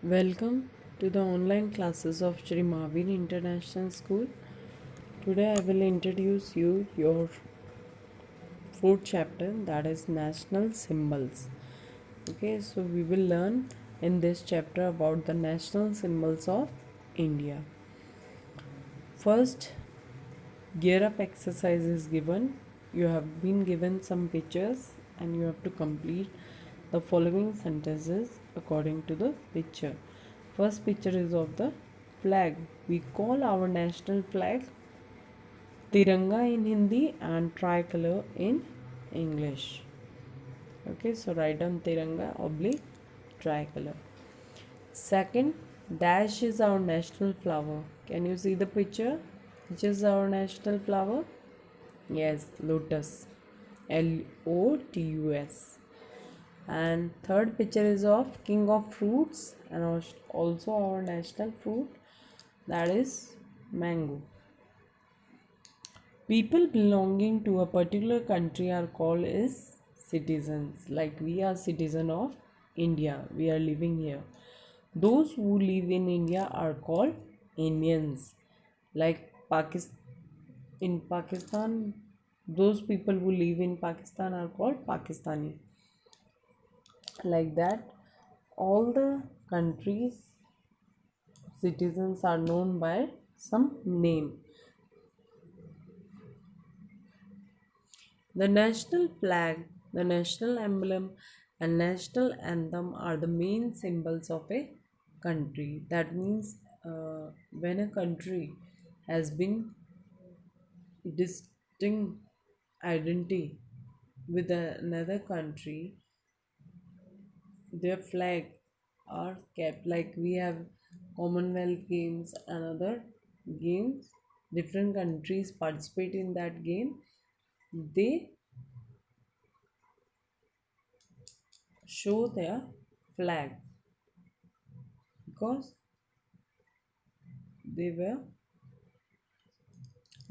Welcome to the online classes of Shri Mahavir International School. Today I will introduce you your fourth chapter, that is national symbols. Okay, so we will learn in this chapter about the national symbols of India. First, gear up exercise is given. You have been given some pictures and you have to complete the following sentences according to the picture. First picture is of the flag. We call our national flag Tiranga in Hindi and tricolor in English. Okay, so write down Tiranga oblique tricolor. Second, dash is our national flower. Can you see the picture? Which is our national flower? Yes, lotus. Lotus. And third picture is of king of fruits and also our national fruit, that is mango. People belonging to a particular country are called as citizens. Like we are citizen of India, we are living here. Those who live in India are called Indians. Like in Pakistan, those people who live in Pakistan are called Pakistani. Like that, all the countries' citizens are known by some name. The national flag, the national emblem, and national anthem are the main symbols of a country. That means when a country has been distinct identity with another country, their flag are kept. Like we have Commonwealth Games and other games, different countries participate in that game. They show their flag because they were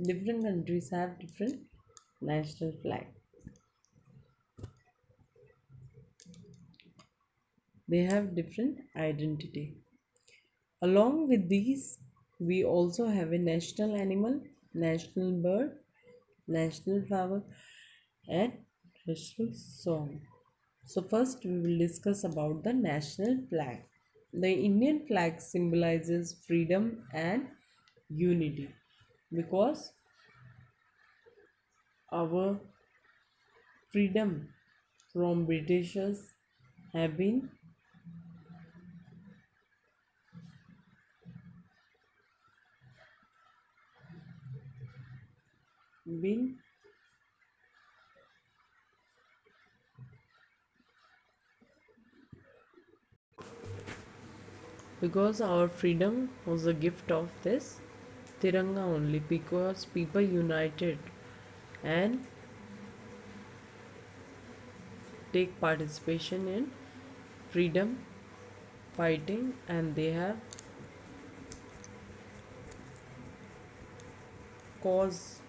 different countries have different national flag. They have different identity. Along with these, we also have a national animal, national bird, national flower, and national song. So first we will discuss about the national flag. The Indian flag symbolizes freedom and unity because our freedom from Britishers have been because our freedom was a gift of this Tiranga only, because people united and take participation in freedom fighting, and they have cause,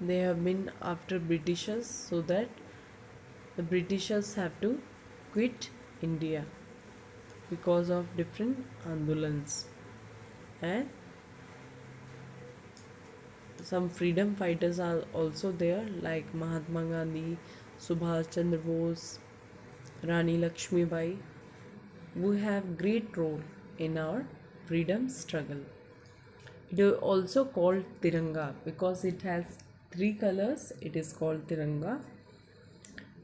they have been after Britishers so that the Britishers have to quit India because of different andolans, and some freedom fighters are also there like Mahatma Gandhi, Subhash Chandra Bose, Rani Lakshmi Bai, who have great role in our freedom struggle. It is also called Tiranga because it has three colors. It is called Tiranga.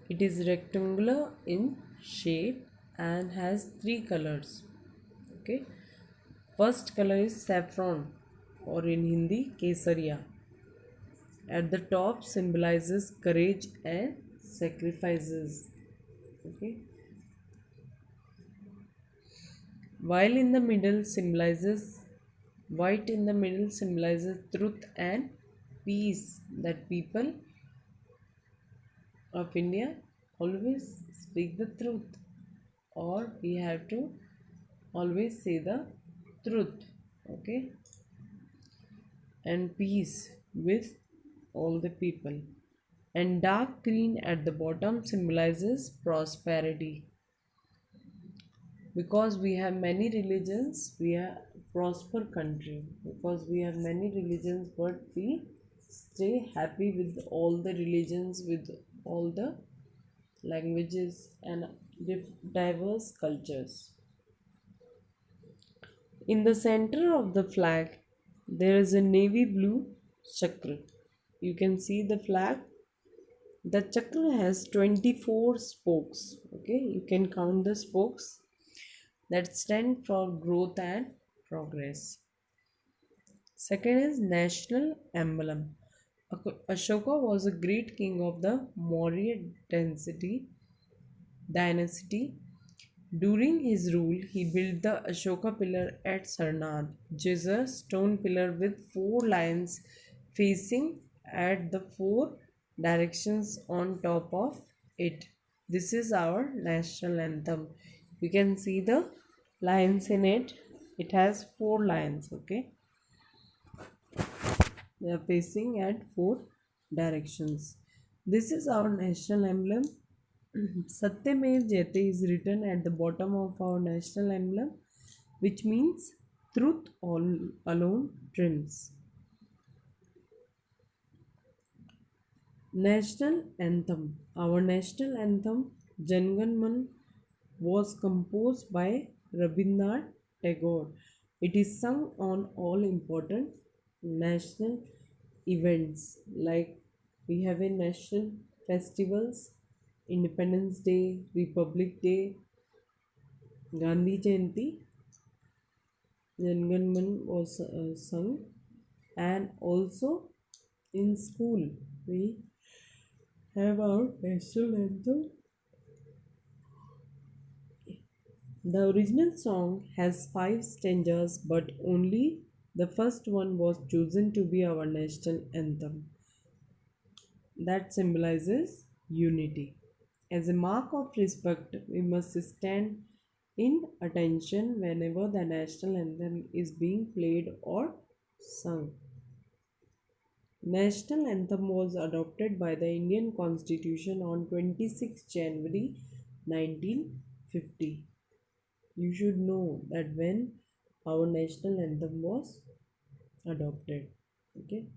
It is rectangular in shape and has three colors. Okay. First color is saffron, or in Hindi Kesariya. At the top symbolizes courage and sacrifices. Okay. While in the middle symbolizes white in the middle symbolizes truth and peace, that people of India always speak the truth, or we have to always say the truth. Okay, and peace with all the people. and dark green at the bottom symbolizes prosperity. Because we have many religions, we are prosper country. Because we have many religions, but we stay happy with all the religions, with all the languages and diverse cultures. In the center of the flag, there is a navy blue chakra. You can see the flag. The chakra has 24 spokes. Okay, you can count the spokes that stand for growth and progress. Second is national emblem. Ashoka was a great king of the Maurya dynasty. During his rule, he built the Ashoka pillar at Sarnath, which is a stone pillar with four lions facing at the four directions on top of it. This is our national anthem. You can see the lions in it. It has four lions, okay? They are facing at four directions. This is our national emblem. Satyamev Jayate is written at the bottom of our national emblem, which means truth all alone triumphs. National anthem. Our national anthem, Jangan Man, was composed by Rabindranath Tagore. It is sung on all important national events, like we have a national festivals, Independence Day, Republic Day, Gandhi Jayanti. Jangan was sung, and also in school we have our national anthem. The original song has five stanzas, but only the first one was chosen to be our national anthem. That symbolizes unity. As a mark of respect, we must stand in attention whenever the national anthem is being played or sung. National anthem was adopted by the Indian Constitution on 26 January 1950. You should know that when our national anthem was adopted. Okay.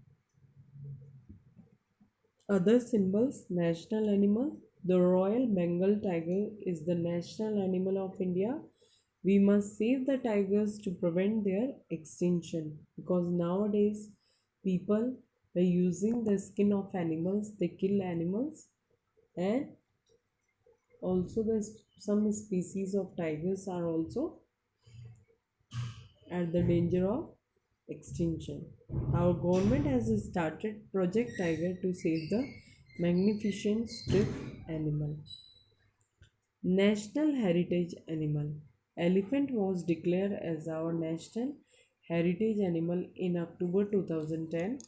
Other symbols, national animal. The Royal Bengal tiger is the national animal of India. We must save the tigers to prevent their extinction, because nowadays people are using the skin of animals, they kill animals, and also some species of tigers are also at the danger of extinction. Our government has started Project Tiger to save the magnificent strip animal. National Heritage Animal. Elephant was declared as our national heritage animal in October 2010.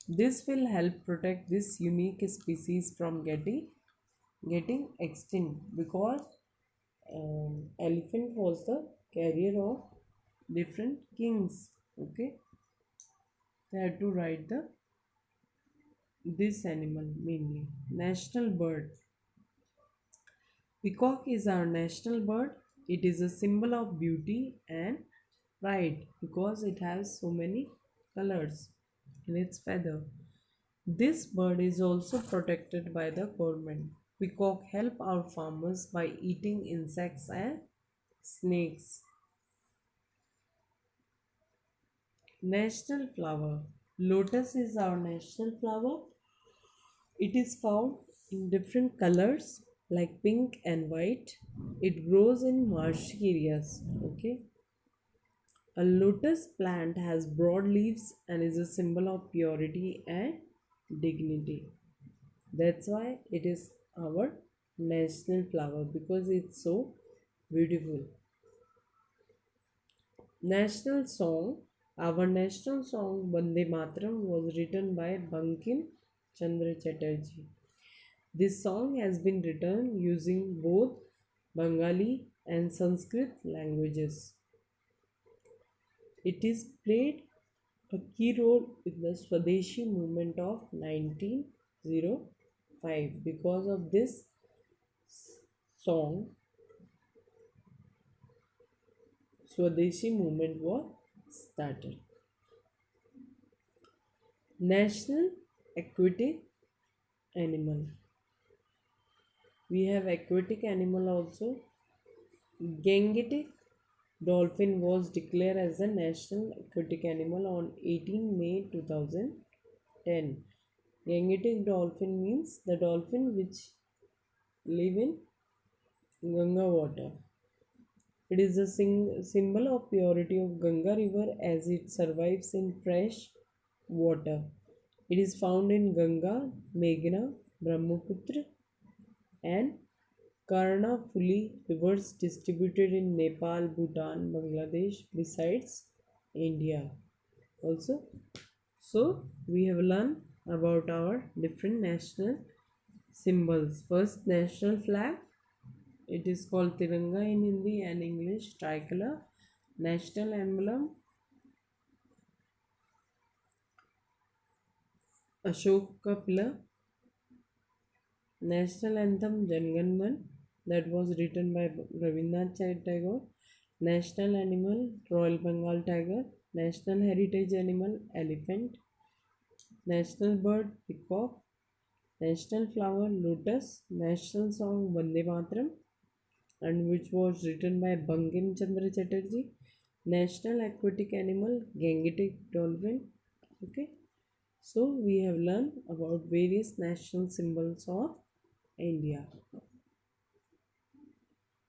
This will help protect this unique species from getting extinct, because elephant was the carrier of different kings. Okay, they had to ride the this animal mainly. National bird. Peacock is our national bird. It is a symbol of beauty and pride because it has so many colors in its feather. This bird is also protected by the government. Peacock help our farmers by eating insects and snakes. National flower. Lotus is our national flower. It is found in different colors like pink and white. It grows in marshy areas. Okay. A lotus plant has broad leaves and is a symbol of purity and dignity. That's why it is our national flower, because it's so beautiful. National song. Our national song Bande Mataram was written by Bankim Chandra Chatterjee. This song has been written using both Bengali and Sanskrit languages. It is played a key role in the Swadeshi movement of 1902. 1905. Because of this song, Swadeshi movement was started. National aquatic animal. We have aquatic animal also. Gangetic dolphin was declared as a national aquatic animal on 18 May 2010. Gangetic dolphin means the dolphin which live in Ganga water. It is a symbol of purity of Ganga river as it survives in fresh water. It is found in Ganga, Meghna, Brahmaputra, and Karnafuli rivers distributed in Nepal, Bhutan, Bangladesh, besides India. Also, so we have learned about our different national symbols. First, national flag. It is called Tiranga in Hindi and English, tricolor. National emblem, Ashoka pillar. National anthem, Jan Man, that was written by Rabindranath Tagore. National animal, Royal Bengal tiger. National heritage animal, elephant. National bird, peacock. National flower, lotus. National song, Vande Mataram, and which was written by Bankim Chandra Chatterjee. National aquatic animal, Gangetic dolphin. Okay, so we have learned about various national symbols of India.